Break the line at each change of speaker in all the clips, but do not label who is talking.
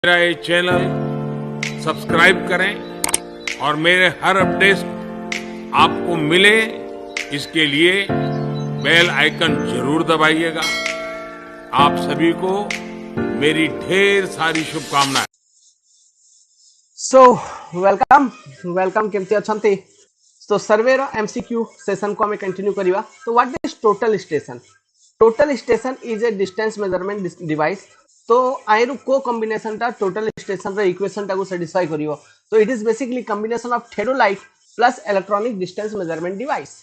मेरा ये channel subscribe करें और मेरे हर अपडेट आपको मिले इसके लिए बेल आइकन जरूर दबाइएगा। आप सभी को मेरी ढेर सारी शुभकामनाएं।
सो वेलकम केमती अछंती। तो सर्वे रो एमसीक्यू सेशन को हमें कंटिन्यू करिवा। तो what is total station? Total station is a distance measurement device. तो आइरु को कॉम्बिनेशन टा टोटल स्टेशन रो इक्वेशन टा को सैटिस्फाई करिवो। तो it is basically combination of theodolite plus electronic distance measurement device.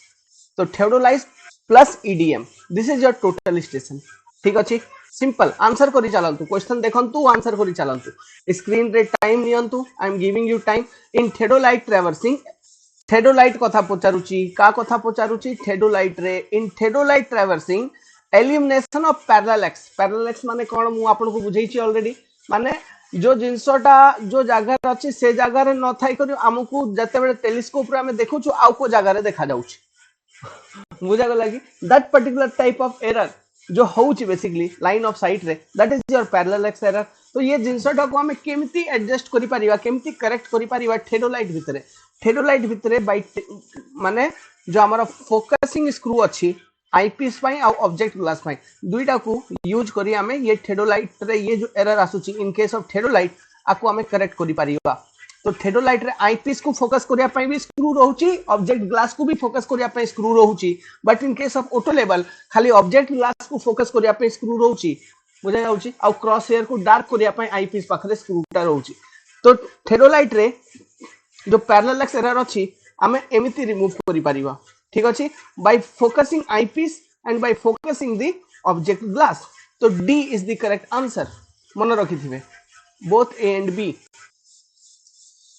तो theodolite plus EDM, this is your total station. ठीक अछि, सिंपल आंसर करी चलंतु। क्वेश्चन देखंतु, आंसर करी चलंतु। स्क्रीन रे टाइम नियंतु। I am giving you time. In theodolite traversing, theodolite कथा पचारुची, का कथा पचारुची? थेओडोलाइट रे। In theodolite traversing elimination of parallax माने कोन मु आपन को बुझेइची ऑलरेडी। माने जो जिंसटा जो जगह अछि से जगह रे न थाई करी हमकु जते बेले टेलीस्कोप रे हमें देखुछु आउ को जगह रे देखा जाउची। बुझा गला कि that particular type of error जो होउची बेसिकली लाइन ऑफ साइट रे, that is your parallel x error. तो ये जिंसटा को हमें केमिति एडजस्ट करि परिबा, केमिति करेक्ट करि परिबा थेओडोलाइट भितरे। थेओडोलाइट भितरे बाय माने जो हमारा फोकसिंग स्क्रू अछि आईपीएस पाई आ ऑब्जेक्ट ग्लास पाई दुईटा को यूज करी हमें ये थेओडोलाइट रे ये जो एरर आसुची इन केस ऑफ थेओडोलाइट आको हमें करेक्ट करि परिबा। तो थेओडोलाइट रे आईपीएस को फोकस करिया पई भी स्क्रू रहउची, ऑब्जेक्ट ग्लास को भी फोकस करिया पई स्क्रू रहउची। But in case of auto level खाली ऑब्जेक्ट ग्लास को फोकस करिया पई स्क्रू रहउची। बुझा जाउची। आ क्रॉस हेयर को डार्क करिया पई आईपीएस पाखरे स्क्रूटा रहउची। तो थेओडोलाइट रे जो पैरेलल एक्स एरर अछि हमें एमिति रिमूव करि परिबा। ठीक अछि, by focusing eyepiece and by focusing the object glass. तो D is the correct answer. मन रखी थिबे both A and B.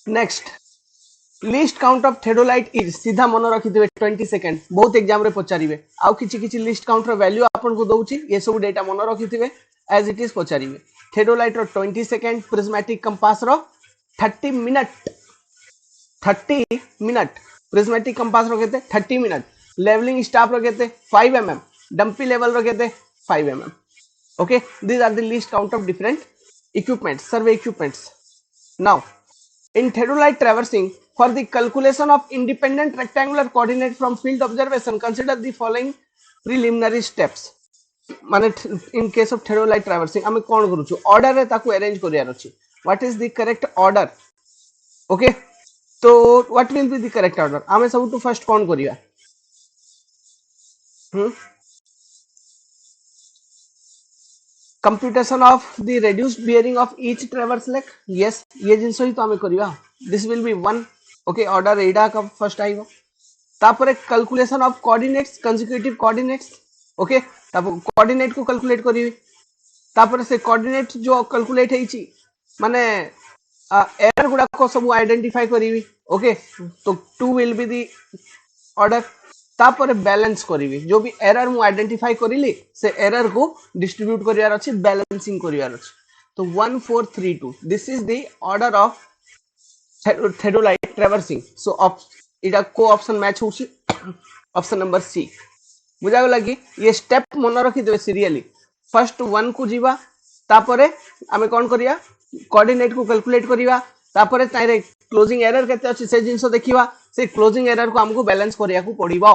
Next, least count of theodolite is, सीधा मन रखी थिबे 20 सेकंड। बहुत एग्जाम रे पचारिबे आउ किछि लिस्ट काउंट रो वैल्यू आपन को दउची, ये सब डेटा मन रखी थिबे एज इट इज पचारिबे। थेओडोलाइट रो 20 सेकंड, प्रिज्मेटिक कंपास रो 30 मिनट, 30 मिनट। प्रिज्मेटिक कंपास रो केते 30 मिनट। लेवलिंग स्टाफ रो केते 5 mm, डंपी लेवल रो केते 5 mm। Okay, these are the least count of different equipments, survey equipments. Now in theodolite traversing, for the calculation of independent rectangular coordinate from field observation, consider the following preliminary steps. माने in case of theodolite traversing हमें कोन करू छु, order रे ताकू arrange करियार अछि। what is the correct order? Okay, तो what will be the correct order? हमें सब टू फर्स्ट कोन करिया? computation of the reduced bearing of each traverse leg. yes, ये जिंस ही तो हमें करिया। this will be 1. okay, order एडा का फर्स्ट आइबो। तापर calculation of coordinates, consecutive coordinates. Okay, तापर कोऑर्डिनेट को कैलकुलेट करिवि। तापर से कोऑर्डिनेट जो कैलकुलेट हेछि माने एरर गुडा को सब आइडेंटिफाई करिवि। ओके, तो 2 विल बी द ऑर्डर। तापर बैलेंस करिवि, जो भी एरर मु आइडेंटिफाई करिली से एरर को डिस्ट्रीब्यूट करियार अछि, बैलेंसिंग करियार अछि। तो 1 4 3 2, this is the order of theodolite traversing. So इडा को ऑप्शन मैच होछि ऑप्शन नंबर सी। बुझा गला कि ये स्टेप मन रखि देबे सीरियली। फर्स्ट 1 को जीवा, तापरे हमें कोन करिया, कोऑर्डिनेट को कैलकुलेट करिवा। तापरे ताइरे क्लोजिंग एरर केते अछि से जिंसो देखिवा, से क्लोजिंग एरर को हमको बैलेंस करिया को पड़िबो।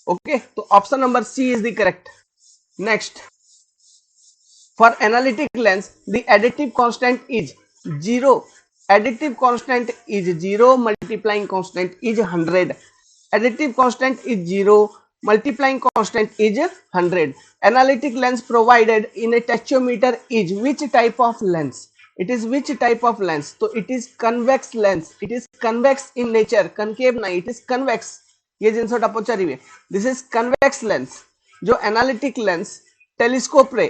ओके, तो option number C is the correct. Next, for analytic lens the additive constant is 0। additive constant is 0, multiplying constant is 100. additive constant is 0, multiplying constant is 100. analytic lens provided in a tachometer is which type of lens? it is which type of lens? so it is convex lens. it is convex in nature, concave nahi, it is convex. ये जिनसोटा पचारिबे, this is convex lens. जो analytic lens telescope रे,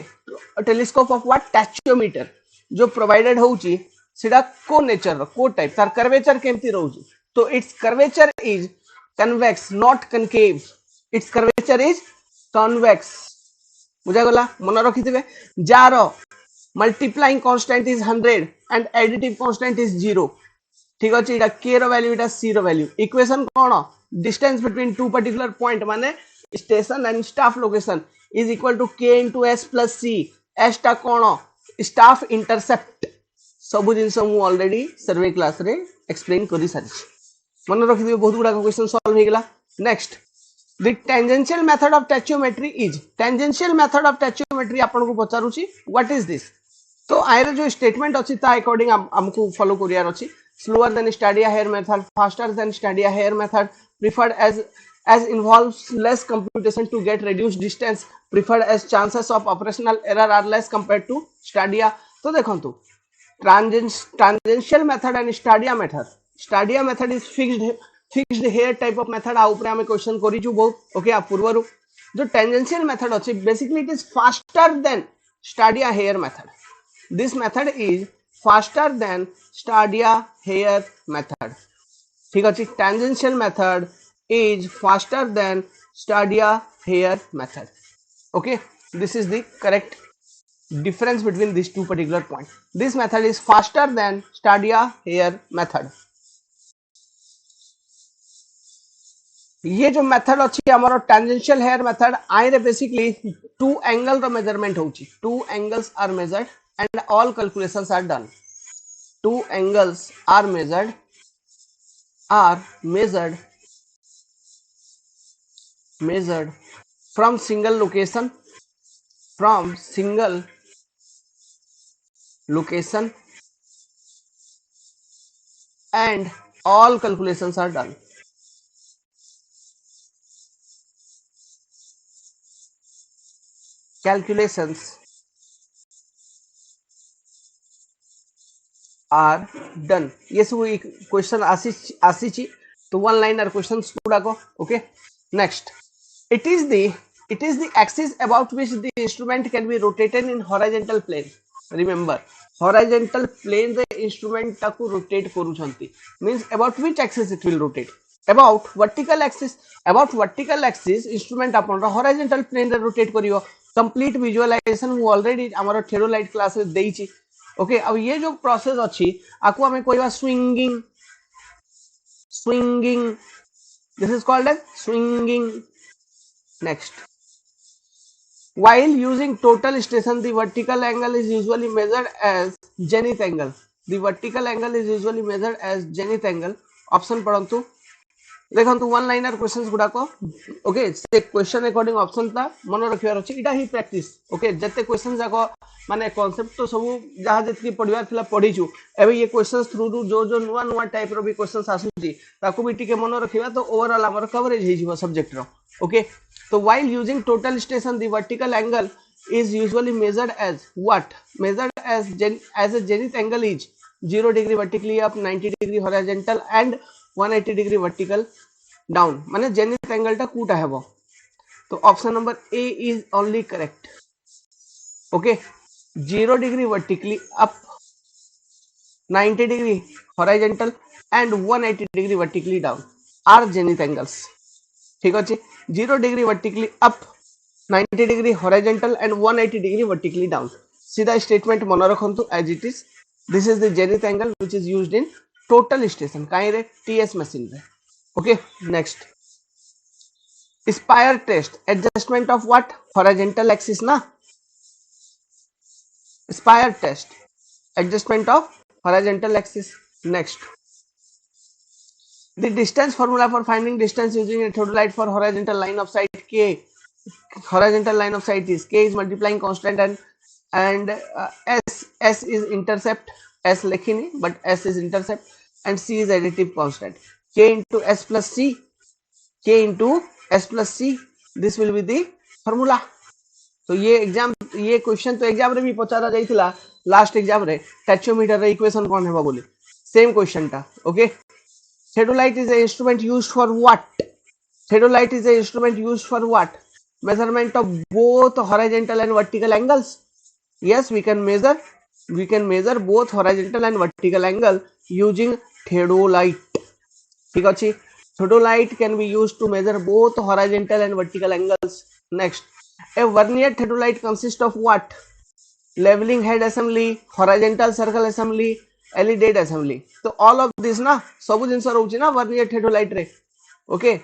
telescope of what, टैचोमीटर जो provided होउची सिडा को nature को type तार curvature केमती रहउची। तो its curvature is convex not concave. Its curvature is convex. बुझा गला, मन रखि देबे। जारो multiplying constant is 100 and additive constant is 0। ठीक अछि, इडा के रो वैल्यू, इडा सी रो वैल्यू। इक्वेशन कोन? Distance between two particular point माने station and staff location is equal to k into s plus c। s टा कोन? Staff intercept. सब जिनस मु ऑलरेडी सर्वे क्लास रे एक्सप्लेन करि सारी मन रखि दिबे बहुत गुडा क्वेश्चन सॉल्व हे गेला next the tangential method of tachyometry is tangential method of tachyometry आपन को पचारुची what is this तो आयर जो स्टेटमेंट अछि ता अकॉर्डिंग हमको फॉलो करियार अछि slower than stadia hair method faster than stadia hair method preferred as involves less computation to get reduced distance preferred as chances of operational error are less compared to stadia तो देखंतु tangential method and stadia method is fixed hair type of method आ ऊपर हमें question करिचु बहुत okay आ पूर्वरु जो tangential method अछि basically it is faster than stadia hair method this method is faster than stadia hair method ठीक अछि tangential method is faster than stadia hair method okay this is the correct difference between these two particular points this method is faster than stadia hair method ये जो method अछि हमरो tangential hair method आई रे basically two angle रो measurement होची two angles are measured and all calculations are done two angles are measured from single location and all calculations are done calculations are done ये सब question आसी तो one liner questions गुड़ाक okay next it is the axis about which the instrument can be rotated in horizontal plane remember horizontal plane the instrument taku rotate करूछंती means about which axis it will rotate about vertical axis instrument upon horizontal plane रे rotate करियो complete visualisation मु already हमर थेरोलाइट class रे देइची okay अब ये जो process अछि आकु हमें कोइबा swinging this is called as swinging next while using total station the vertical angle is usually measured as zenith angle option पढंतु देखंतु वन लाइनर क्वेश्चंस गुडा को ओके से क्वेश्चन अकॉर्डिंग ऑप्शन ता मन रखियार अछि इटा ही प्रैक्टिस ओके जते क्वेश्चन जाको माने कांसेप्ट तो सब जहा जति पढियार थिला पढिचु एबे ये क्वेश्चंस थ्रू जो नुवा टाइप रो भी क्वेश्चंस आसुची ताको भी टिके मन रखिबा तो ओवरऑल हमर कवरेज हे जिवो सब्जेक्ट रो ओके तो while using total station the vertical angle is usually measured as what as a zenith angle is 0 degree vertically up 90 degree horizontal and 180 degree vertical down माने जेनिथ एंगल टा कूटा हेबो तो option number A is only correct okay 0 degree vertically up 90 degree horizontal and 180 degree vertically down are zenith angles ठीक अछि 0 degree vertically up 90 degree horizontal and 180 degree vertically down सीधा statement मन रखंतु as it is this is the zenith angle which is used in total station काई रे TS machine रे okay next spire test adjustment of what horizontal axis ना spire test adjustment of horizontal axis next the distance formula for finding distance using a theodolite for horizontal line of sight k horizontal line of sight is k is multiplying constant and s is intercept s likhini but s is intercept and c is additive constant k into s plus c this will be the formula तो ये question तो exam रे भी पचारा जाइथिला last exam रे टैचोमीटर रे equation कोन हेबा बोली same question टा okay theodolite is a instrument used for what measurement of both horizontal and vertical angles yes we can measure both horizontal and vertical angle using theodolite ठीक अछि theodolite can be used to measure both horizontal and vertical angles next a vernier theodolite consists of what leveling head assembly horizontal circle assembly elided assembly तो all of this ना सब जिंस रहउची ना vernier theodolite रे okay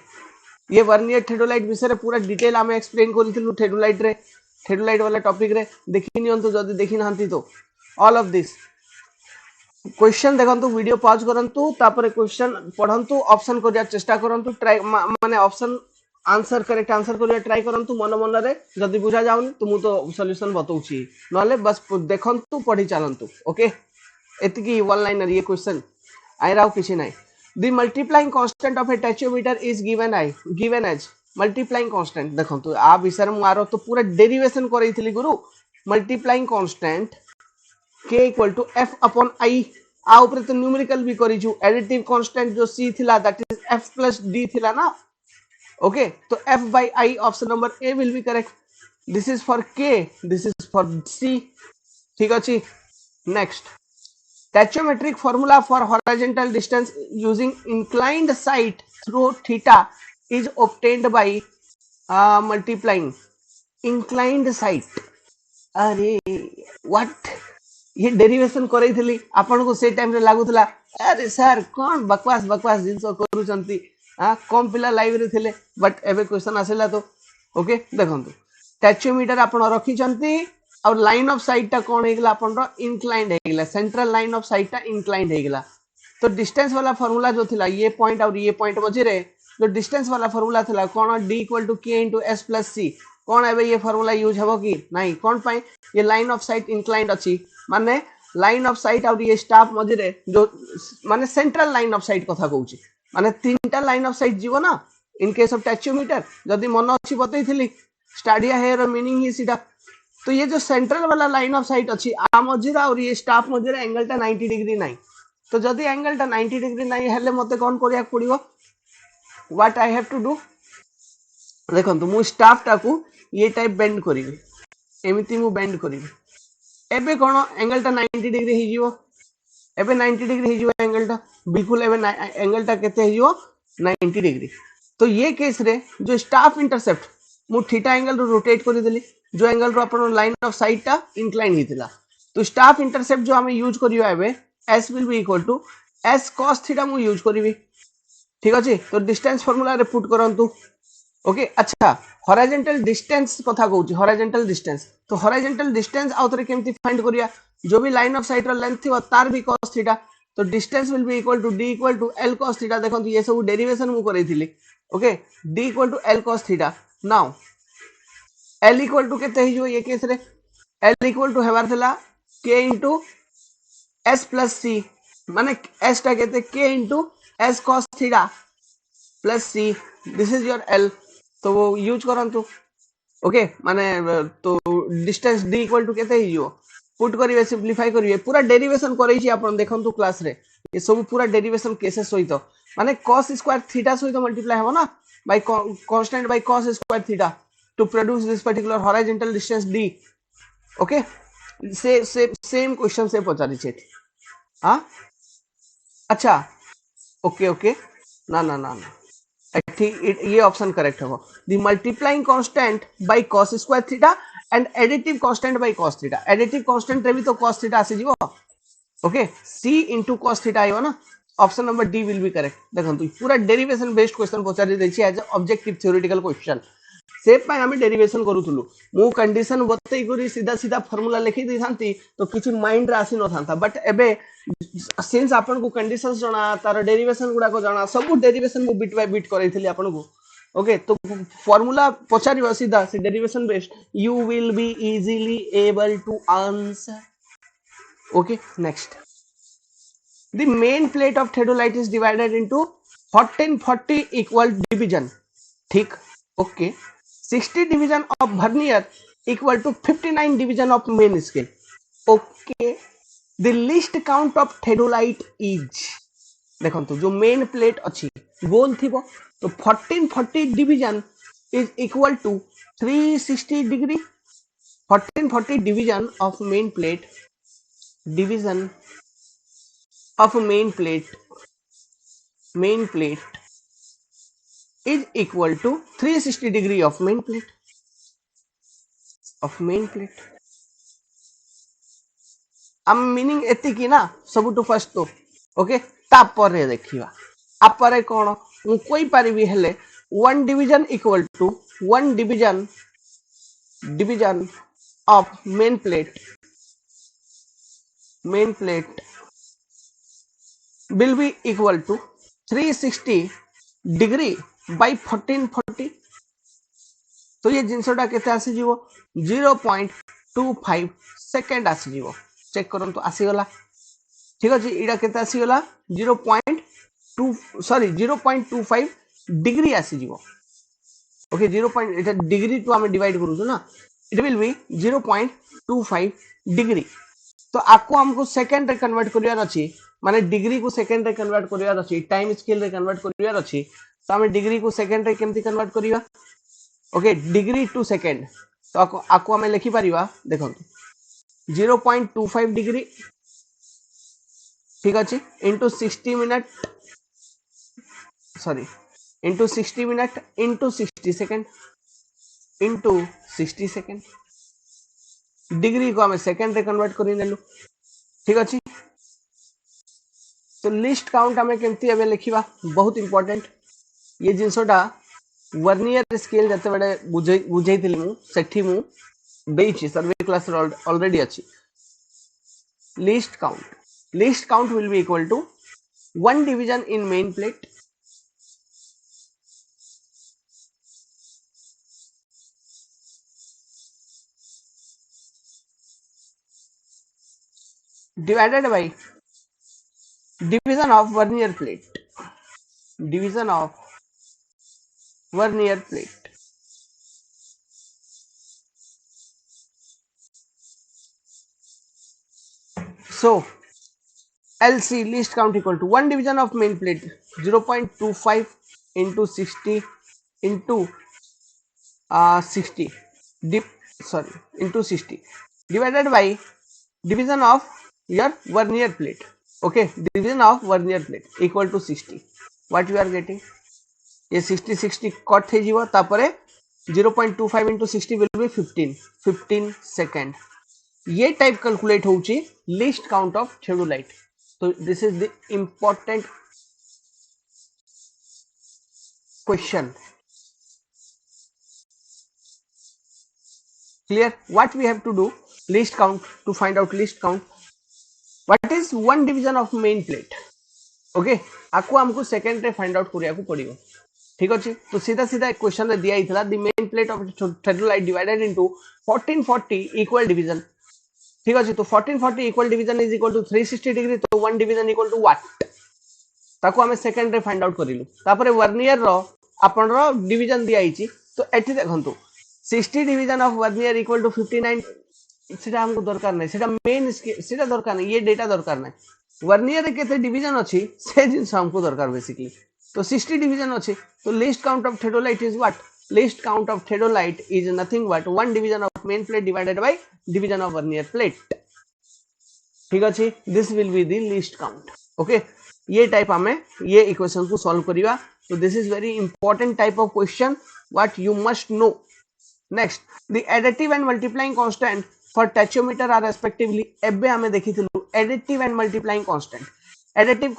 ये vernier theodolite विषय पूरा detail आमे explain करिथिलु theodolite वाला टॉपिक रे देखिनियन तो जदी देखि नांती तो ऑल ऑफ दिस क्वेश्चन देखंतु वीडियो पॉज करंतु तापर क्वेश्चन पढ़ंतु ऑप्शन करिया चेष्टा करंतु ट्राई माने ऑप्शन आंसर करेक्ट आंसर करिया ट्राई करंतु मन मन रे जदी बुझा जाउनी तो मु तो सॉल्यूशन बताउची नले बस देखंतु पढ़ी चलंतु ओके एतिकी वन लाइनर ये क्वेश्चन आइराव किछि नाही the multiplying constant of a tacheometer is given as multiplying constant देखंतु आ विषय मु आरो तो पूरा डेरिवेशन करैथिली गुरु multiplying constant k equal to f upon i आ ऊपर तो न्यूमेरिकल भी करिछु एडिटिव कांस्टेंट जो c थिला that is f plus d थिला ना ओके तो f by i option number a will be correct this is for k this is for c ठीक अछि next Tachymetric formula for horizontal distance using inclined sight through theta is obtained by multiplying inclined sight. अरे what ये derivation करै थली आपन को से time रे लागुतला अरे सर कोन बकवास बकवास जिंस करूचंती कम पिला लाइव रे थिले बट एबे क्वेश्चन आसेला तो ओके देखंतु टैचोमीटर आपन रखी चंती और लाइन ऑफ साइट टा कोन हेगला आपन रो इंक्लाइंड हेगला सेंट्रल लाइन ऑफ साइट टा इंक्लाइंड हेगला तो डिस्टेंस वाला फार्मूला जो थिला ये पॉइंट मझे रे जो डिस्टेंस वाला फार्मूला थिला कोन d equal to k into s plus c कोन एबे ये फार्मूला यूज हबो कि नहीं कोन पाई ये लाइन ऑफ साइट इंक्लाइंड अछि माने लाइन ऑफ साइट और ये स्टाफ मझे रे जो माने सेंट्रल लाइन ऑफ साइट कथा कहूची माने तीनटा लाइन ऑफ साइट जीवो ना इन केस ऑफ टैचोमीटर जदी मन अछि बतई थिली स्टाडिया हेयर मीनिंग ही सीधा तो ये जो सेंट्रल वाला लाइन ऑफ साइट अच्छी आ मझिरा और ये स्टाफ मझिरा एंगल टा 90 डिग्री नहीं तो जदी एंगल टा 90 डिग्री नहीं हेले मते कोन करिया पड़िबो what I have to do देखंतु मु स्टाफ टा को ये टाइप बेंड करिवि एमिति मु बेंड करिवि एबे कोन एंगल टा 90 डिग्री हि जिवो एबे 90 डिग्री हि जिवो एंगल टा बिल्कुल एबे एंगल टा केते हि जिवो 90 डिग्री तो ये केस रे जो स्टाफ इंटरसेप्ट मु थीटा एंगल रो रोटेट करि देली जो एंगल रो अपन लाइन ऑफ साइट टा इंक्लाइन हिथिला तो स्टाफ इंटरसेप्ट जो हमें यूज करियो एबे s will be equal to s cos theta मु यूज करिवि ठीक अछि तो डिस्टेंस फार्मूला रे पुट करंतु ओके अच्छा हॉरिजॉन्टल डिस्टेंस कथा कहूची हॉरिजॉन्टल डिस्टेंस तो हॉरिजॉन्टल डिस्टेंस आउतरे केमती फाइंड करिया जो भी line of site row length थिबो तार भी cos थीटा तो distance will be equal to d equal to l cos theta देखंतु ये सब डेरिवेशन मु करैथिली okay d equal to l cos theta now L equal to केते हिजो ये केस रे L इक्वल टू हेबार थला k into s plus c माने s टा केते k into s cos theta plus c this is your L तो वो यूज करंतु ओके माने तो डिस्टेंस d इक्वल टू केते हिजो पुट करिवे सिंपलीफाई करिवे पूरा डेरिवेशन करैछि आपण देखंतु क्लास रे ये सब पूरा डेरिवेशन केसेस सहित माने cos स्क्वायर थीटा सहित मल्टीप्लाई हो ना by constant by cos square theta to produce this particular horizontal distance d okay same question से पचारी छे हाँ अच्छा ओके ओके ना ना ना ना ठीक ये ऑप्शन करेक्ट होगा the multiplying constant by cos square theta and additive constant by cos theta additive constant रे भी तो cos theta आसे जीवो okay c into cos theta आइबो ना option number D will be correct देखंतु पूरा डेरिवेशन बेस्ड क्वेश्चन पचारी दैछि एज ऑब्जेक्टिव थ्योरेटिकल क्वेश्चन सेप पाए हमें डेरिवेशन करूथुलु मु कंडीशन बतई करी सीधा सीधा फार्मूला लिखि दै थांती तो किछ माइंड रे आसी न थांता बट एबे सिंस आपन को कंडीशंस जणा तार डेरिवेशन गुडा को जणा सब डेरिवेशन मु बिट बाय बिट करैथिली आपन को ओके तो फार्मूला पचारिबा सीधा से derivation based you will be easily able to answer okay next the main plate of theodolite is divided into 1440 equal division ठीक okay 60 division of vernier equal to 59 division of main scale. Okay. The least count of theodolite is देखो जो main plate अच्छी गोल थी तो 1440 division is equal to 360 degree 1440 division of main plate division of main plate is equal to 360 degree of main plate am meaning एतिकी ना सबुटु first तो okay तापर रे देखिबा आपरे कोन मु कोइ परिबी हेले 1 division equal to 1 division of main plate will be equal to 360 degree by 1440 तो ये जिनसटा केते आसी जीवो 0.25 सेकंड आसी जीवो चेक करन तो आसी गला ठीक अछि इडा केते आसी गला 0.2 सॉरी 0.25 डिग्री आसी जीवो ओके 0. इटा डिग्री टू हमें डिवाइड करू ना इट विल बी 0.25 डिग्री तो आपको हमको सेकंड रे कन्वर्ट करियार अछि माने डिग्री को सेकंड रे कन्वर्ट करियार अछि टाइम स्केल रे कन्वर्ट करियार अछि तो हमें डिग्री को सेकंड रे केमती कन्वर्ट करिया ओके डिग्री टू सेकंड तो आपको हमें लिखि परिबा देखो 0.25 डिग्री ठीक अछि into 60 minute sorry into 60 minute into 60 second into 60 second degree को हमें सेकंड रे कन्वर्ट करि नेलु ठीक अछि तो लिस्ट काउंट हमें केमती एबे लिखिबा बहुत इंपोर्टेंट ये जिनसोटा वर्नियर स्केल जते बडे बुझैथिली मु सेठी मु देइछि सर्वे क्लास ऑलरेडी अछि least count will be equal to 1 division in main plate divided by division of vernier plate so LC least count equal to 1 division of main plate 0.25 into 60 into 60 into 60 divided by division of your vernier plate okay division of vernier plate equal to 60 what you are getting ये 60 cut हे जीवो तापरे 0.25 into 60 will be 15 second ये type calculate होउची list count of theodolite तो this is the important question clear what we have to do list count to find out list count what is one division of main plate okay आको हमको second रे find out करिया को पड़ियो ठीक अछि तो सीधा सीधा क्वेश्चन रे दिया इथला the main plate of theodolite divided into 1440 equal division ठीक अछि तो 1440 equal division is equal to 360 degree तो 1 डिवीजन इक्वल टू व्हाट ताको हमें सेकंड रे फाइंड आउट करिलु तापरे वर्नियर रो आपण रो डिवीजन दिया आइची तो एठी देखंतु 60 division of vernier equal to 59 सेटा हमको दरकार नै सेटा मेन सेटा दरकार नै ये डेटा दरकार नै वर्नियर रे केते डिवीजन अछि से जिंस हमको दरकार बेसिकली तो 60 डिवीजन अछि तो least count of theodolite is what least count of theodolite is nothing but 1 division of main plate divided by division of vernier plate ठीक अछि this will be the least count okay ये type हमें ये equation को solve करिवा तो this is very important type of question what you must know next the additive and multiplying constant for tacheometer are respectively एबे हमें देखिथिलु additive and multiplying constant additive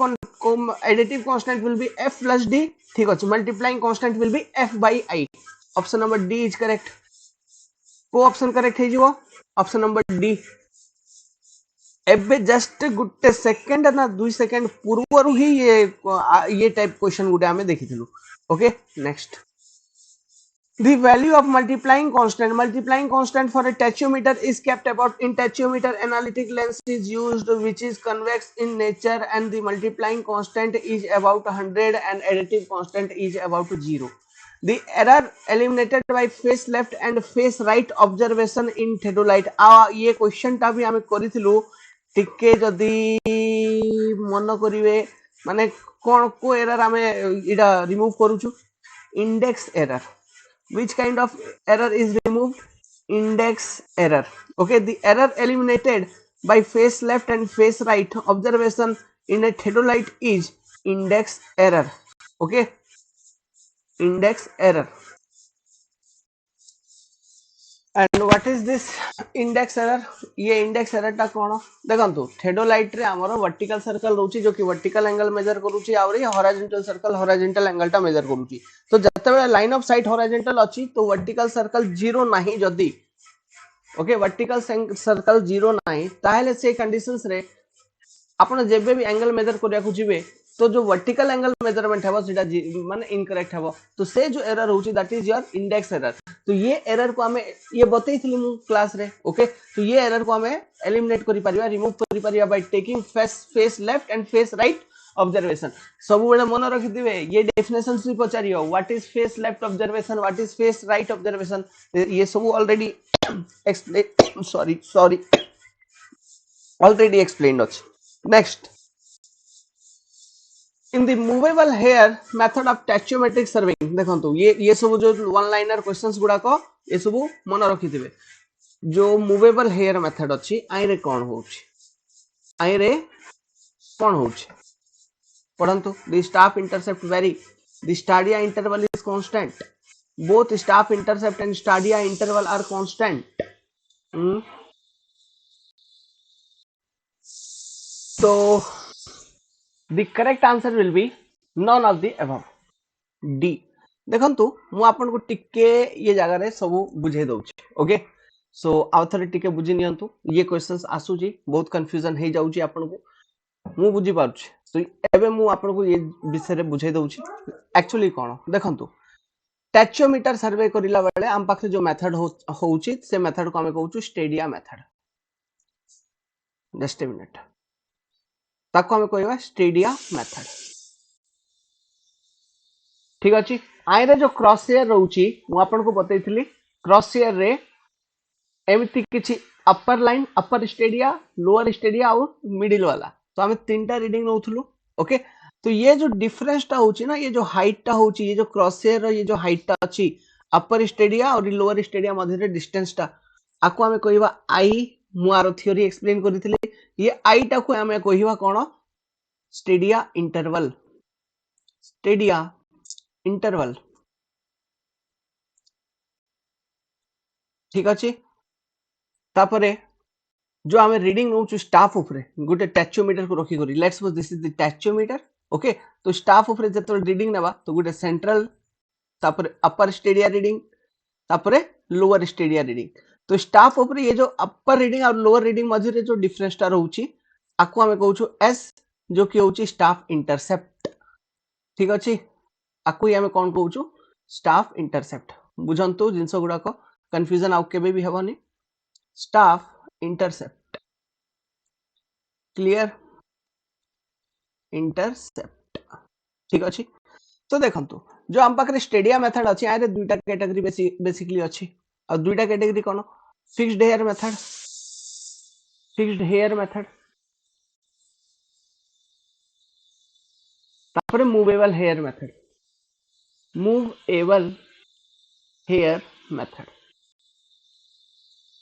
constant will be f plus d ठीक अछि multiplying constant will be f by i option number D is correct को option correct हे जिवो option number D एबे just गुटे second ना 2 second पूर्वरु ही ये type question गुटे हमें देखिथिलु okay next the value of multiplying constant for a tachyometer is kept about in tachyometer analytic lens is used which is convex in nature and the multiplying constant is about 100 and additive constant is about 0 the error eliminated by face left and face right observation in theodolite ये question टा भी हमें करिथिलु टिके जदी मन करिवे माने कोन को एरर हमें इडा रिमूव करूछु index error which kind of error is removed index error okay the error eliminated by face left and face right observation in a theodolite is index error okay index error and what is this index error ये index error टा कोन देखंतु theodolite रे हमरो vertical circle रहउची जो कि vertical angle measure करूची और horizontal circle horizontal angle टा मेजर करूची तो जते बेला लाइन ऑफ साइट हॉरिजॉन्टल अछि तो वर्टिकल सर्कल जीरो नाही जदी ओके वर्टिकल सर्कल जीरो नाही ताहेले से कंडीशंस रे आपण जेबे भी एंगल मेजर करिया को जिवे तो जो वर्टिकल एंगल मेजरमेंट है सेटा माने इनकरेक्ट है तो से जो एरर होची that is your index error तो ये एरर को हमें ये बतैथिली मु क्लास रे ओके तो ये एरर को हमें एलिमिनेट करि परिबा रिमूव करि परिबा by taking face left and face right observation सब बेले मन रखि दिबे ये डेफिनेशन से पचारियो what is face left observation what is face right observation ये सब already explain sorry already explained अछि next in the movable hair method of tachyometric surveying देखंतु ये सब जो वन लाइनर क्वेश्चंस गुडा को ये सब मन रखिथिबे जो मूवेबल हेयर मेथड अछि आइ रे कोन होछि आइ रे कोन होछि पढंतु the staff intercept vary the stadia interval is constant both staff intercept and stadia interval are constant so the correct answer will be none of the above D देखंतु मु आपन को टिके ये जगह रे सब बुझे दउछि ओके सो आउ थरे टिके बुझि नियंतु ये क्वेश्चंस आसुजी बहुत कंफ्यूजन हे जाउछि आपन को मु बुझि पाउछि तो एबे मु आपन को ये विषय रे बुझे दउछि एक्चुअली कोन देखंतु टैचोमीटर सर्वे करिला बेले हम पाखे जो मेथड होउछि से मेथड को हमें कहउछु stadia method just a minute ताको हमें कहवा स्टेडिया मेथड ठीक अछि आइ रे जो क्रॉस हेयर रहउची मु आपन को बतैथिली क्रॉस हेयर रे एमिति किछि अपर लाइन अपर स्टेडिया लोअर स्टेडिया और मिडिल वाला तो हमें तीनटा रीडिंग नउथलु ओके तो ये जो डिफरेंस टा होची ना ये जो हाइट टा होची ये जो क्रॉस हेयर ये जो हाइट टा अछि अपर स्टेडिया और लोअर स्टेडिया मध्य रे डिस्टेंस टा आको हमें कहवा आई मु आरो थ्योरी एक्सप्लेन करिथिले ये आई टा को हमें कहवा कोन स्टेडिया इंटरवल ठीक अछि तापरे जो हमें रीडिंग नउछु स्टाफ ऊपर गोटे टैचोमीटर को रखी करी let's suppose this is the tacheometer okay तो स्टाफ ऊपर जतो रीडिंग नेबा तो गोटे सेंट्रल तापरे अपर स्टेडिया रीडिंग तापरे लोअर स्टेडिया रीडिंग तो स्टाफ ऊपर ये जो अपर रीडिंग और लोअर रीडिंग मध्य रे जो डिफरेंस टा रहउची आको हमें कहउछु एस जो कि होउची स्टाफ इंटरसेप्ट ठीक अछि आको ही हमें कोन कहउछु स्टाफ इंटरसेप्ट बुझंतु जिंस गुडा को कंफ्यूजन आउ केबे भी हेबनी स्टाफ इंटरसेप्ट क्लियर इंटरसेप्ट ठीक अछि तो देखंतु जो हम पाखरे स्टेडिया मेथड अछि आरे दुईटा कैटेगरी बेसिकली अछि और दुईटा कैटेगरी कोन फिक्स्ड हेयर मेथड तापरे मूवेबल हेयर मेथड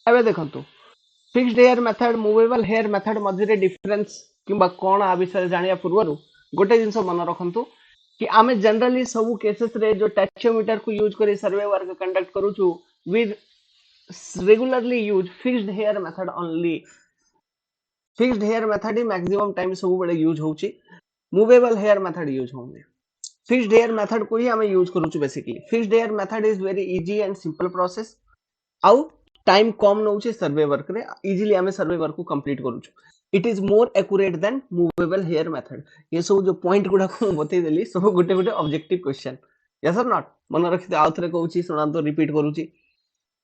एबे देखंतु fixed hair method movable hair method मध्य डिफरेंस किंबा कोन आ विषय जानिया पूर्व गोटे जिंस मन रखंतु कि आमे जनरली सब केसेस रे जो टैचोमीटर को यूज करी सर्वे वर्क कंडक्ट करूछु with regularly use fixed hair method only fixed hair method ही मैक्सिमम टाइम सब बड़े यूज होची मूवेबल हेयर मेथड यूज होंगे फिक्स्ड हेयर मेथड को ही हमें यूज करूछु basically fixed hair method is very easy and simple process आउ टाइम कम नउछे सर्वे वर्क रे इजीली हमें सर्वे वर्क को कंप्लीट करूछु it is more accurate than movable hair method ये सब जो पॉइंट गुडा को बतै देली सब गोटे गोटे ऑब्जेक्टिव क्वेश्चन यस और नॉट मन रखि आउ थरे कहूची सुनांतो रिपीट करूची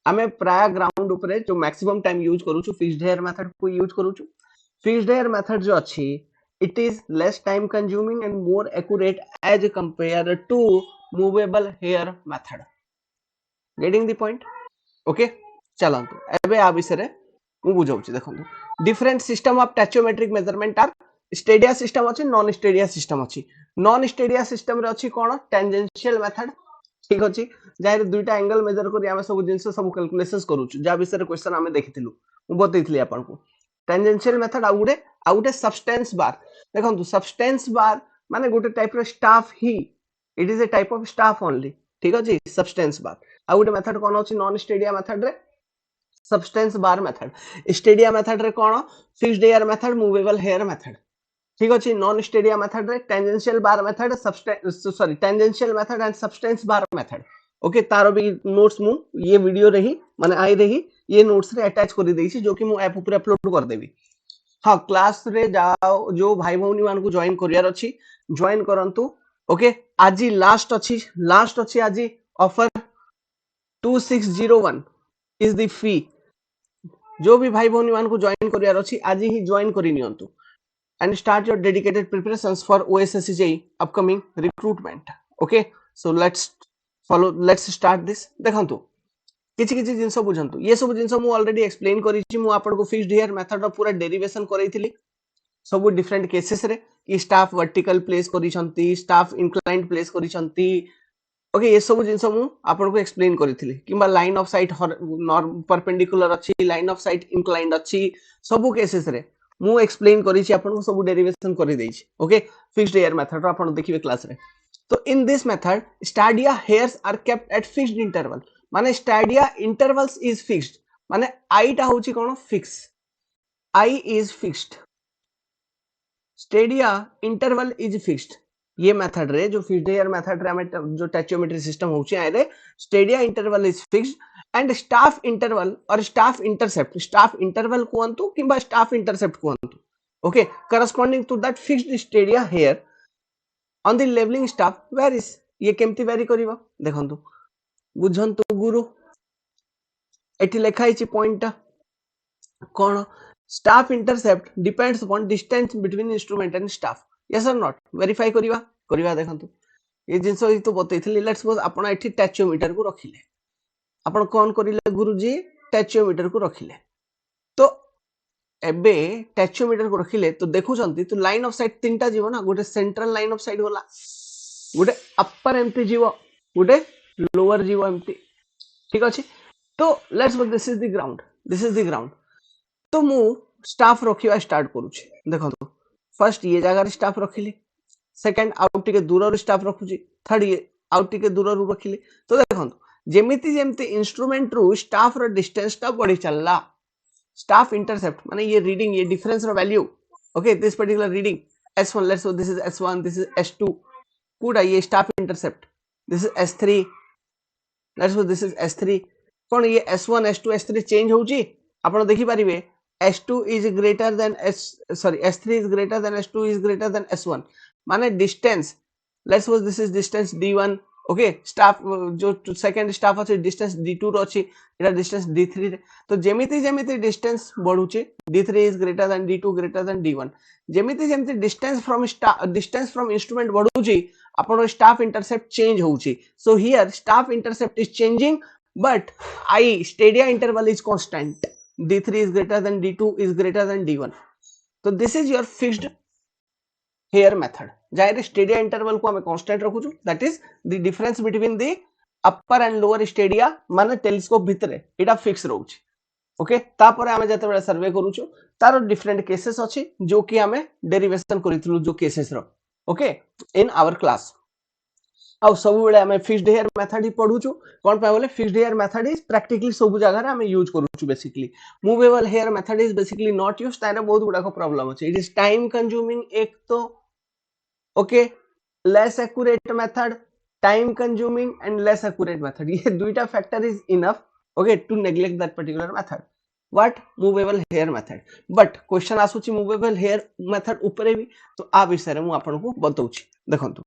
हमें प्राय ग्राउंड ऊपर जो मैक्सिमम टाइम यूज करूछु फिक्स्ड हेयर मेथड को यूज करूछु फिक्स्ड हेयर मेथड जो अछि it is less time consuming and more accurate as compared to movable hair method getting the point okay चलंतु एबे आ विषय रे मु बुझौछि देखंतु different system of tacheometric measurement are stadia system अछि नॉन स्टेडिया सिस्टम अछि नॉन स्टेडिया सिस्टम रे अछि कोन टेंजेंशियल मेथड ठीक अछि जाय दुईटा एंगल मेजर करी हम सब जिंस सब कैलकुलेशंस करूछु जा विषय रे क्वेश्चन हमें देखिथिलु मु बतैथिली आपन को टेंजेंशियल मेथड आउटे सब्सटेंस बार देखंतु सब्सटेंस बार माने गोटे टाइप रो स्टाफ ही it is a type of staff only ठीक अछि सब्सटेंस बार आउटे मेथड कोन अछि नॉन स्टेडिया मेथड रे subtense bar method stadia method रे कोन fixed hair method movable hair method ठीक अछि नॉन स्टेडिया मेथड रे tangential bar method sorry tangential method and subtense bar method okay तारो भी नोट्स मु ये वीडियो रही माने आई रही ये नोट्स रे अटैच कर देछि जो कि मु ऐप ऊपर अपलोड कर देबी हाँ क्लास रे जाओ जो भाई भौनी मान को जॉइन करियार अछि जॉइन करंतु ओके आज लास्ट अछि आज ऑफर 2601 इज द फी जो भी भाई भौनी मान को जॉइन करियार अछि आज ही जॉइन करि नियंतु and start your dedicated preparations for OSSCJ upcoming recruitment. Okay, so let's start this. देखंतु किछि किछि जिंस बुझंतु ये सब जिंस मु ऑलरेडी एक्सप्लेन करि छि मु आपन को फिक्स्ड हियर मेथड पूरा डेरिवेशन करैथिली सब डिफरेंट केसेस रे कि स्टाफ वर्टिकल प्लेस करि छंती स्टाफ इंक्लाइंड प्लेस करि छंती ओके ये सब जिंस मु आपन को एक्सप्लेन करिथिली किबा लाइन ऑफ साइट परपेंडिकुलर अछि लाइन ऑफ साइट इंक्लाइंड अछि सब केसेस रे मु एक्सप्लेन करि छि आपन को सब डेरिवेशन करि देइ छि ओके फिक्स्ड हियर मेथड आपन देखिबे क्लास रे तो in this method stadia hairs are kept at fixed interval माने स्टाडिया इंटरवल्स इज फिक्स्ड माने आई टा होची कोन फिक्स आई is fixed stadia interval is fixed ये मेथड रे जो फिक्स्ड हियर मेथड रे हमें जो टैचोमेट्री सिस्टम होची आए रे stadia interval is fixed and staff interval और स्टाफ इंटरवल कोंतु किबा स्टाफ इंटरसेप्ट कोंतु okay corresponding to that fixed stadia hair on the levelling staff varies ये केमती वेरी करिवो देखंतु बुझंतु गुरु एठी लेखा हिची point cone staff intercept depends upon distance between instrument and staff yes और नॉट वेरीफाई करिवा देखंतु ये जिंस ही तो बतैथिली लेट्स सपोज आपण एठी टैचोमीटर को रखिले आपण कोन करिले गुरुजी टैचोमीटर को रखिले तो एबे टैचोमीटर को रखिले तो देखुचंती तो लाइन ऑफ साइट तीनटा जीवो ना गोटे सेंट्रल लाइन ऑफ साइट होला गोटे अपर एम्प्टी जीवो गोटे लोअर जीवो एम्प्टी ठीक अछि तो let's suppose this is the ground तो मु स्टाफ रखिवा स्टार्ट करूची देखो तो फर्स्ट ये जगह स्टाफ रखिली सेकंड आउट टिके दूर स्टाफ रखुची थर्ड ये आउट टिके दूर रखिली तो देखो जेमिति जेमिति इंस्ट्रूमेंट रु स्टाफ रो डिस्टेंस टा बढ़ी चलला स्टाफ इंटरसेप्ट माने ये रीडिंग ये डिफरेंस रो value okay this particular reading s1 let's so this is s1 this is s2 कोडा ये staff intercept this is s3 let's so this is s3 कोन ये s1 s2 s3 चेंज होउची आपण देखि परिबे s2 is greater than s3 is greater than s2 is greater than s1 माने distance let's suppose this is distance d1 okay staff जो second staff अछि distance d2 रो अछि एटा डिस्टेंस d3 रे तो जेमिति जेमिति डिस्टेंस बढ़ुचे d3 is greater than d2 greater than d1 जेमिति जेमिति डिस्टेंस फ्रॉम इंस्ट्रूमेंट बढ़ुची आपण स्टाफ इंटरसेप्ट चेंज होउची so here staff intercept is changing but आई stadia interval is constant d3 is greater than d2 is greater than d1 तो this is your fixed hair method जाय stadia interval को हमें constant रखुछु that is the difference between the upper and lower stadia माने telescope भितरे एटा fix रहउछि okay तापर हमें जते बेला सर्वे करूछु तार डिफरेंट केसेस अछि जो कि हमें डेरिवेशन करितलु जो केसेस रो ओके इन आवर क्लास आउ सब बेले हमें फिक्स्ड हियर मेथड ही पढुछु कोन पे बोले fixed hair method is practically सब जगह रे हमें यूज करूछु basically movable hair method is basically not used तारे बहुत गुडा को प्रॉब्लम अछि इट इज टाइम कंज्यूमिंग एक तो okay less accurate method time consuming and less accurate method ये दुईटा factor is enough okay to neglect that particular method what movable hair method but question आसुची movable hair method ऊपर भी तो आ विषय रे मु आपन को बताउची देखंतु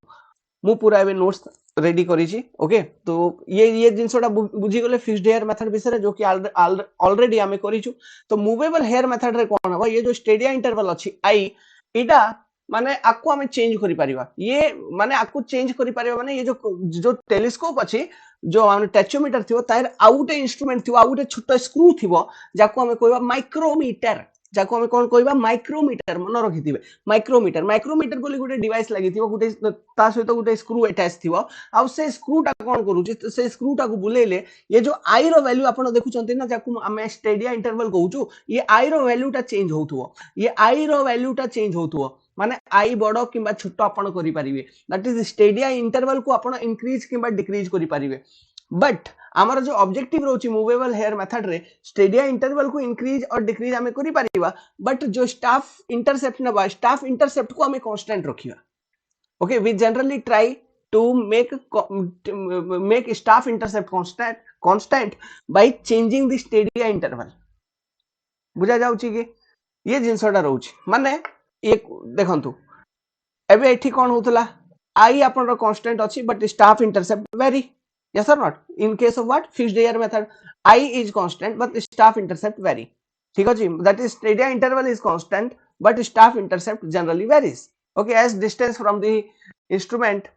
मु पूरा एबे नोट्स रेडी करी छी ओके तो ये जिंसोटा बुझी गले फिक्स्ड हेयर मेथड विषय रे जो कि ऑलरेडी हमें करी छु तो मूवेबल हेयर मेथड रे कोन हबा ये जो स्टेडिया इंटरवल अछि आई इटा माने आकु हमें चेंज करि परिबा ये माने आकु चेंज करि परिबा माने ये जो टेलीस्कोप अछि जो हम टैचोमीटर थिवो तार आउटे इंस्ट्रूमेंट थिवो आउटे छोटा स्क्रू थिवो जाको हमें कहबा माइक्रोमीटर जाको हमें कोन कहबा माइक्रोमीटर मन रखिथिबे माइक्रोमीटर बोली गुटे डिवाइस लागिथिबो गुटे ता सहित गुटे स्क्रू अटैच थिबो आ से स्क्रू टा कोन करूची से स्क्रू टा को बुलेले ये जो आई रो वैल्यू आपण देखुचंती ना जाको हमें स्टेडिया इंटरवल कहूचू ये आई रो वैल्यू टा चेंज होथुवो ये आई रो वैल्यू टा चेंज होथुवो माने आई बड़ो किबा छोटो आपण करि परिबे दैट इज स्टेडिया इंटरवल को आपण इंक्रीज किबा डिक्रीज करि परिबे बट हमारा जो ऑब्जेक्टिव रोची मूवेबल हेयर मेथड रे स्टेडिया इंटरवल को इंक्रीज और डिक्रीज हमें करि परिबा बट जो स्टाफ इंटरसेप्ट को हमें कांस्टेंट रखिबा okay we generally try to make staff intercept constant by changing the stadia interval बुझा जाउची के ये जिनसटा रोच माने ये देखंतु एबे एठी कोन होतला आई आपन कांस्टेंट अछि but staff intercept very yes or not in case of what fixed layer method I is constant but staff intercept vary ठीक अछि that is stadia interval is constant but staff intercept generally varies okay as distance from the instrument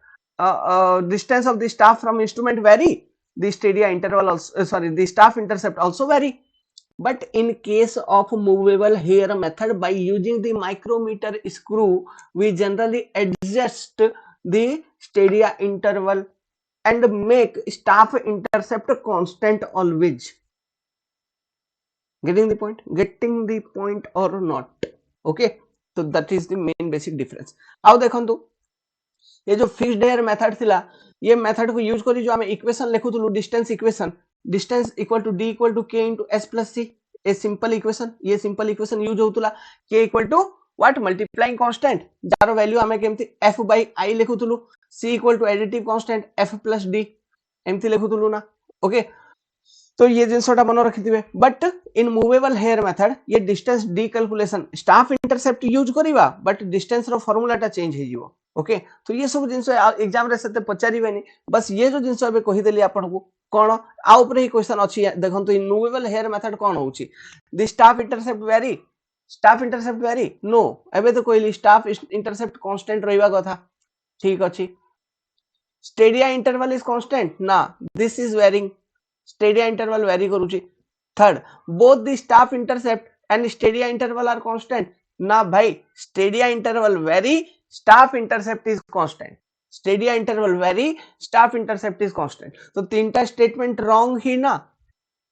distance of the staff from instrument vary the stadia interval also sorry the staff intercept also vary. But in case of movable hair method by using the micrometer screw we generally adjust the stadia interval and make staff intercept constant always. Getting the point or not? Okay, so that is the main basic difference. आओ देखंतु ये जो fixed air method थिला ये method को use करी जो हमें इक्वेशन लिखुथलु distance equation distance equal to d equal to k into s plus c a simple equation ये सिंपल इक्वेशन यूज होतुला k equal to what multiplying constant जार वैल्यू हमें केमती f by i लिखुथलु c equal to additive constant f plus d एमती लिखुथलु ना okay तो ये जिनसटा मन रखिथिबे but in movable hair method ये distance D calculation staff intercept use करिवा बट डिस्टेंस रो फार्मूलाटा चेंज हे जिवो ओके तो ये सब जिनस एग्जाम रे सते पचारिबेनी बस ये जो जिनस अबे कहि देली आपन को कोन आ ऊपर ही क्वेश्चन अछि देखंतु इन मूवेबल हेयर मेथड कोन होउची द स्टाफ इंटरसेप्ट वेरी नो एबे तो कोइली स्टाफ इंटरसेप्ट कांस्टेंट रहइबा कथा ठीक अछि स्टेडिया इंटरवल इज कांस्टेंट ना this is varying stadia interval vary करूची third both the staff intercept and stadia interval are constant ना भाई stadia interval vary staff intercept is constant stadia interval vary staff intercept is constant तो तीनटा statement wrong ही ना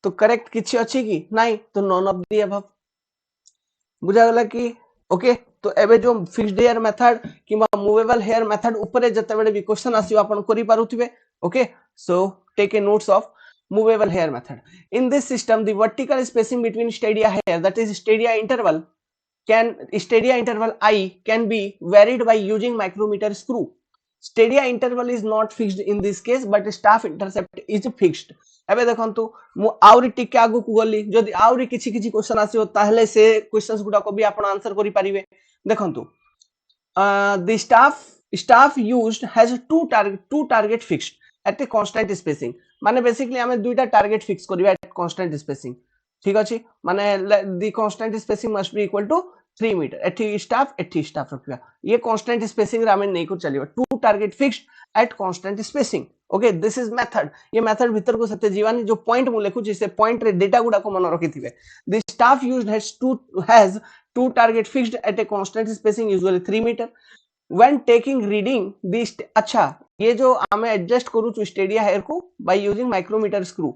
तो correct किछि अछि कि नाही तो नॉन ऑफ द अबव बुझा गला कि ओके तो एबे जो फिक्स्ड हेयर मेथड किबा मूवेबल हेयर मेथड ऊपर जते बेले भी क्वेश्चन आसीबा आपण करि पारुथिबे okay so take a notes of movable hair method. In this system, the vertical spacing between stadia hair, that is stadia interval I can be varied by using micrometer screw. Stadia interval is not fixed in this case, but staff intercept is fixed. एबे देखंतु मु आउरी टिके आगु को गली जदी आउरी किछि किछि क्वेश्चन आसीओ ताहले से क्वेश्चंस गुडा को भी आपण आंसर करि परिबे देखंतु the staff used has two target fixed at a constant spacing माने बेसिकली हमें दुईटा टारगेट फिक्स करबा एट कांस्टेंट स्पेसिंग ठीक अछि माने the constant spacing must be equal to 3 metre एठी स्टाफ रखबा ये कांस्टेंट स्पेसिंग रे हमें नहीं को चलिबा two target fixed at constant spacing okay this is method ये मेथड भीतर को सते जीवानी जो पॉइंट मु लिखु छी से पॉइंट रे डेटा गुडा को मन रखिथिबे the staff used has to target fixed at a constant spacing usually 3 metre when taking reading this अच्छा ये जो हमें एडजस्ट करू छु स्टेडिया हेयर को बाय यूजिंग माइक्रोमीटर स्क्रू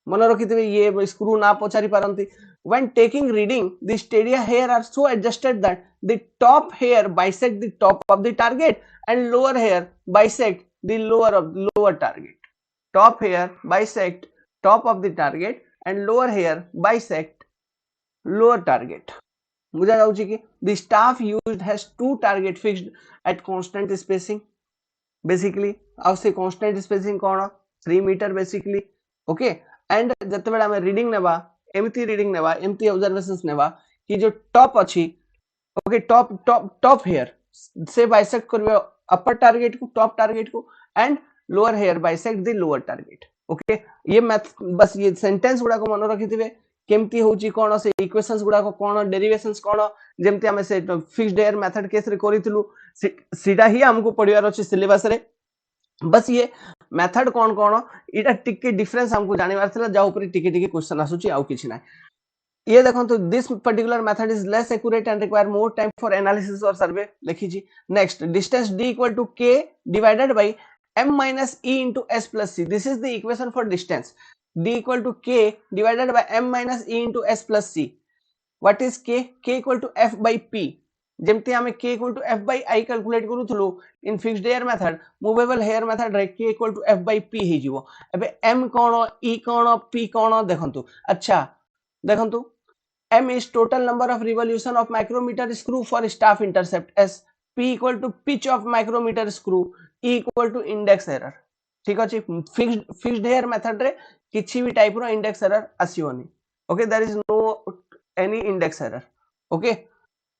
मन रखिथिबे ये स्क्रू ना पचारि पारंती when taking reading the stadia hair are so adjusted that the top hair bisect the top of the target and lower hair bisect the lower target top hair bisect top of the target and lower hair bisect lower target बुझा जाउची कि the staff used has two target fixed at constant spacing basically आउ से constant spacing कोन 3 metre basically okay and जते बेला हम reading नेबा एमती रीडिंग नेबा एमती ऑब्जर्वेशंस नेबा कि जो टॉप अछि ओके टॉप हेयर से बाइसेक्ट करबे अपर टारगेट को टॉप टारगेट को and lower hair bisect the lower target okay ये मैथ बस ये सेंटेंस गुडा को मन रखिथिबे केमती होची कोन से इक्वेशंस गुडा को कोन डेरिवेशंस कोन जेमती हमें से फिक्स्ड हेयर मेथड केस रे करितलु सीधा ही हमको पढियार अछि सिलेबस रे बस ये मेथड कोन कोन इटा टिके डिफरेंस हमको जानिबार थला जा ऊपर टिके टिके क्वेश्चन आसुची आउ किछि ना ये देखो तो this particular method is less accurate and require more time for analysis और सर्वे लिखी जी next distance d equal to k divided by m minus e into s plus c this is the equation for distance d equal to k divided by m minus e into s plus c what is k equal to f by p जेमती हमें k equal to f by i calculate करूथलो in fixed hair method movable hair method रे k equal to f by p हे जीवो एबे m कोन e कोन p कोन देखंतु अच्छा देखंतु m is total number of revolution of micrometer screw for staff intercept s p equal to pitch of micrometer screw e equal to index error ठीक अछि fixed hair method रे किछि भी type रो index error आसीओनी okay there is no any index error okay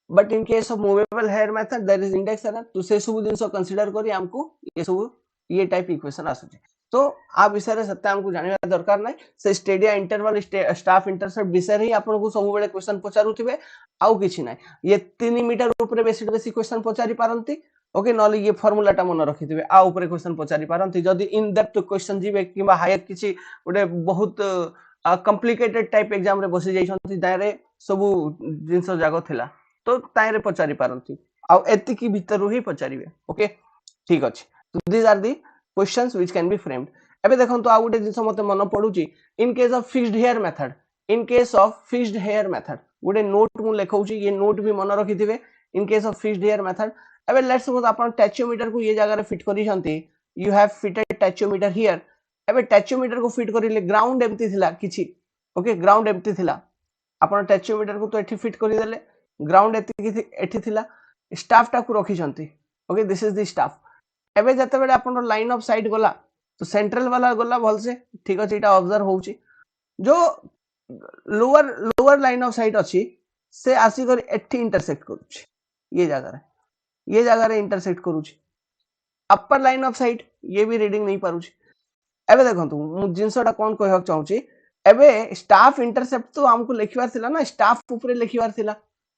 but in case of movable hair method there is index error तो से सब जिंस कंसीडर करी हमको ये सब ये टाइप इक्वेशन आसुचे तो आ विषय रे सत्य हमको जानिबा दरकार नै से स्टेडिया इंटरवल स्टाफ इंटरसेप्ट विषय रे आपन को सब बेले क्वेश्चन पचारुथिबे आउ किछि नै ये 3 मीटर ऊपर बेसी क्वेश्चन पचारि पारंती ओके नले ये फार्मूला टा मन रखिथिबे आ ऊपर क्वेश्चन पचारि पारंती जदी इन डेप्थ क्वेश्चन जीवे किबा हायर किछि ओडे बहुत कॉम्प्लिकेटेड टाइप एग्जाम रे बसी जाइछंती दारे सब जिंस जागो थिला तो ताइरे पचारि पारंती आ एति की भीतर ही पचारिबे ओके ठीक अछि तो these are the questions which can be framed एबे देखंतु आ गुटे जिंस मते मन पडुची in case of fixed hair method in case of fixed hair method गुटे नोट मु लेखौची ये नोट भी मन रखिथिबे in case of fixed hair method एबे लेट्स सपोज आपण टैचोमीटर को ये जगह रे फिट करी छंती you have fitted tacheometer here एबे टैचोमीटर को फिट करिले ग्राउंड एम्प्टी थिला किछि ओके ग्राउंड एम्प्टी थिला आपण टैचोमीटर को तो एठी फिट करि देले ग्राउंड एठी थिला स्टाफ टा को रखी छंती okay this is the staff एबे जते बेले आपण लाइन ऑफ साइट गला तो सेंट्रल वाला गला भल से ठीक अछि एटा ऑब्जर्व होउची जो लोअर लाइन ऑफ साइट अछि से आसी कर एठी इंटरसेक्ट करूची ये जगह रे इंटरसेक्ट करूची अपर लाइन ऑफ साइट ये भी रीडिंग नहीं पारुची एबे देखंतु मु जिंसटा कोन कहक चाहूची एबे स्टाफ इंटरसेप्ट तो हमको लिखिवार थिला ना स्टाफ ऊपर लिखिवार थिला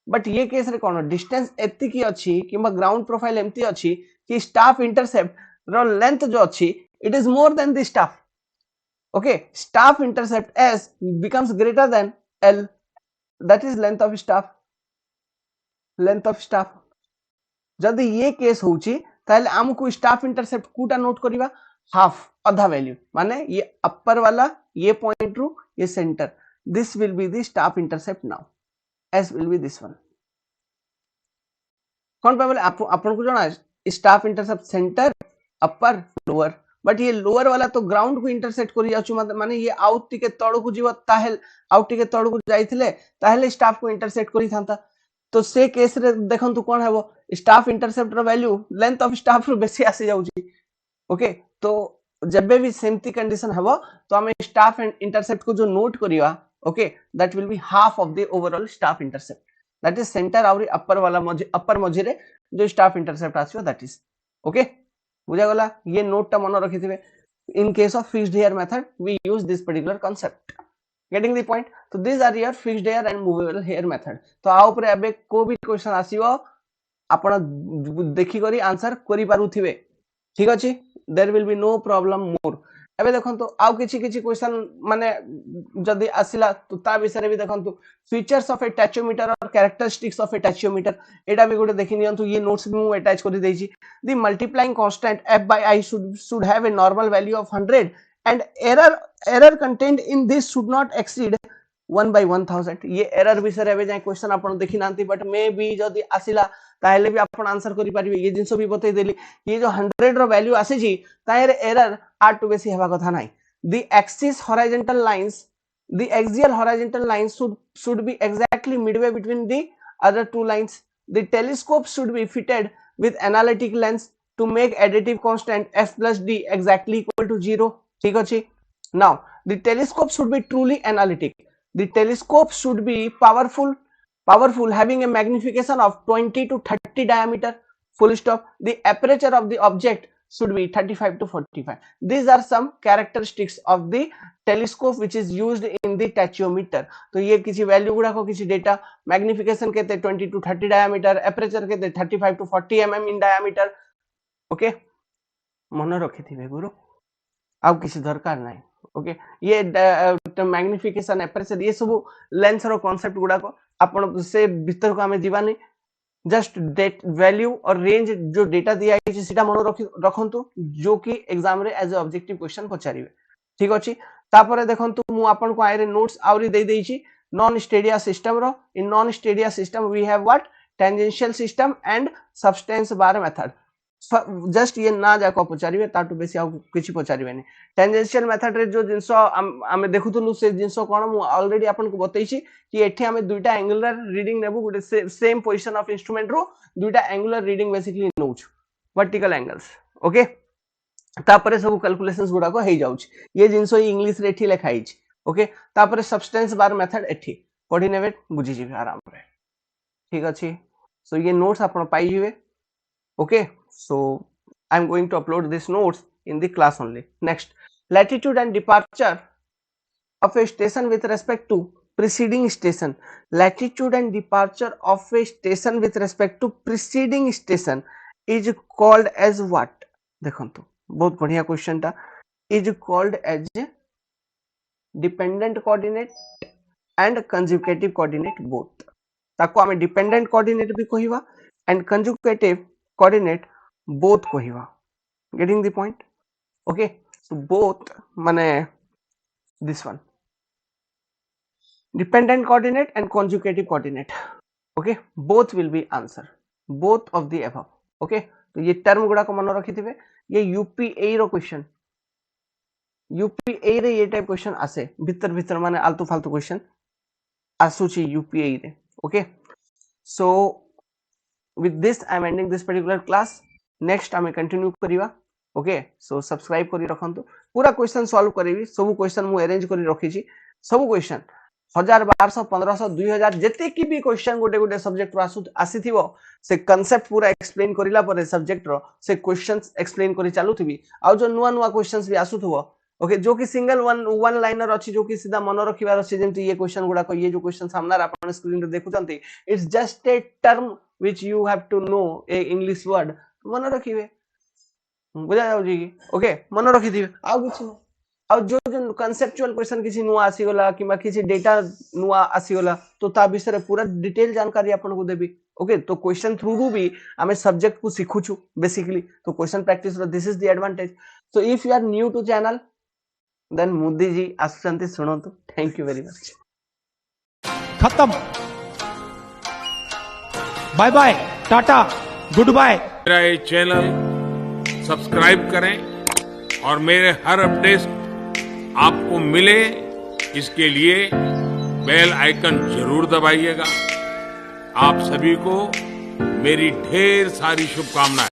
बट ये केस रे कोन डिस्टेंस एति की अछि किबा ग्राउंड प्रोफाइल एम्प्टी अछि कि स्टाफ इंटरसेप्ट रो लेंथ जो अछि it is more than the staff okay staff intercept s becomes greater than l that is length of staff जदि ये केस होउची ताले हमको स्टाफ इंटरसेप्ट कोटा नोट करिवा हाफ आधा वैल्यू माने ये अपर वाला ये पॉइंट रू ये centre this will be the staff intercept now s will be this one कौन पे बोले अपन को जाना staff intercept centre upper lower but ये लोअर वाला तो ग्राउंड को इंटरसेक्ट करि जाछु माने ये आउट टिके तळ को जीव ताहेल आउट टिके तळ को जाइथिले ताहेले स्टाफ को इंटरसेक्ट करि थांता तो से केस रे देखंतु कोन हेबो स्टाफ इंटरसेप्ट रो वैल्यू लेंथ ऑफ स्टाफ रो बेसी आसी जाउची ओके तो जबे भी सेमती कंडीशन हेबो तो हमें स्टाफ इंटरसेप्ट को जो नोट करिवा okay that will be half of the overall staff intercept that is centre और अपर वाला अपर मझी रे जो स्टाफ इंटरसेप्ट आसीबो दैट इज ओके बुझा गला ये नोट टा मन रखिथिबे in case of fixed hair method we use this particular concept getting the point तो this are your fixed hair and movable hair method तो आ ऊपर एबे को भी क्वेश्चन आसीबो आपण देखि करी आंसर करि पारुथिबे ठीक अछि there will be no problem more एबे देखंतु आउ किछि क्वेश्चन माने जदी आसिला तो ता विषय रे भी देखंतु फीचर्स ऑफ ए टैचोमीटर और कैरेक्टरिस्टिक्स ऑफ ए टैचोमीटर एटा भी गोटे देखि नियंतु ये नोट्स भी मु अटैच करि देछि the multiplying constant f by i should have a normal value of 100 and error contained in this should not exceed 1 by 1000 ये एरर विषय रे जाय क्वेश्चन आपण देखि नांती बट मे बी जदी आसिला ताहेले भी आपण आंसर करि परिबे ये जिंसो भी बतै देली ये जो 100 रो वैल्यू आसे जी ताहेर एरर आर टू बेसी हेबा कथा नाही the axis horizontal lines the axial horizontal lines should be exactly midway between the other two lines the telescope should be fitted with analytic lens to make additive constant f plus d exactly equal to 0 ठीक अछि now the telescope should be truly analytic the telescope should be powerful having a magnification of 20 to 30 diameter full stop the aperture of the object should be 35 to 45 these are some characteristics of the telescope which is used in the tachometer तो ये किसी value गुडा को किसी data magnification केते 20 to 30 diameter aperture केते 35 to 40 mm in diameter okay मन रखिथिबे गुरु आउ किसी दरकार नाही ओके ये मैग्निफिकेशन एपरेचर ये सब लेंस रो कांसेप्ट गुडा को आपण से भीतर को हमें दिवानी जस्ट डेट वैल्यू और रेंज जो डेटा दिया है सीटा मन रखंतु जो कि एग्जाम रे एज ए ऑब्जेक्टिव क्वेश्चन पचारिबे ठीक अछि तापरे देखंतु मु आपन को आइरे नोट्स आउरी दे देछि नॉन स्टेडिया सिस्टम रो in non stadia system we have what tangential system and subtense bar method just ये ना जाको पचारिबे ताटु बेसी आ किछि पचारिबे नै टेंजेंशियल मेथड रे जो जिंसो आमे देखुतनु से जिंसो कोन मु ऑलरेडी आपन को बतैछि कि एठी आमे दुईटा angular reading नेबु Gute same position of instrument रो दुईटा एंगुलर रीडिंग बेसिकली नोच वर्टिकल एंगल्स ओके तापरे सब कैलकुलेशंस गुडा को हे जाउछ ये जिंसो इंग्लिश रे एठी लिखाई छि ओके तापरे सब्सटेंस बार मेथड एठी पढी नेबे बुझी जिबे आराम रे ठीक अछि सो ये नोट्स आप पाइबे okay so I am going to upload this notes in the class only next latitude and departure of a station with respect to preceding station latitude and departure of a station with respect to preceding station is called as what देखंतु बहुत बढ़िया question टा is called as dependent coordinate and consecutive coordinate both ताको आमे dependent coordinate भी कहिवा and consecutive coordinate both कहिवा getting the point okay so both माने this one dependent coordinate and consecutive coordinate okay both will be answer both of the above okay तो ये term गुड़ा को मन रखिथिबे ये यूपीए रो question UPA रे ये type question आसे भीतर भीतर माने आलतू फालतू क्वेश्चन आसुची यूपीए रे okay so with this I am ending this particular class next आमे कंटिन्यू करिवा okay so subscribe करी रखंतु पूरा क्वेश्चन सॉल्व करेबी सब क्वेश्चन मु अरेंज करी रखी छी सब क्वेश्चन 1000 1200 1500 2000 जते की भी क्वेश्चन गोटे गोटे सब्जेक्ट आसीथिबो से कांसेप्ट पूरा एक्सप्लेन करिला परे सब्जेक्ट रो से क्वेश्चंस एक्सप्लेन करी चालुथिबी आ जो नुवा नुवा क्वेश्चंस भी आसुथबो ओके जो कि सिंगल वन लाइनर अछि जो कि सीधा मन रखिबार अछि जेंति ये क्वेश्चन गुडा को ये जो क्वेश्चन सामने आपण स्क्रीन रे देखुचंती it's just a term which you have to know a English word मन रखिबे बुझा जाउ जी ओके मन रखि दिबे आ कुछ न आ जो जो कांसेप्चुअल क्वेश्चन किसी नुआ आसी गला किबा किसी डेटा नुआ आसी गला तो ता विषय पूरा डिटेल जानकारी आपन को देबी ओके तो क्वेश्चन थ्रू भी हमें सब्जेक्ट को सिखुछु बेसिकली तो question practice this is the advantage so if you are new to channel then Modi ji आसुचंती सुनंतु थैंक यू वेरी मच
खत्म बाय बाय टाटा गुड बाय
मेरा ये चैनल सब्सक्राइब करें और मेरे हर अपडेट आपको मिले इसके लिए बेल आइकन जरूर दबाइएगा। आप सभी को मेरी ढेर सारी शुभकामनाएं।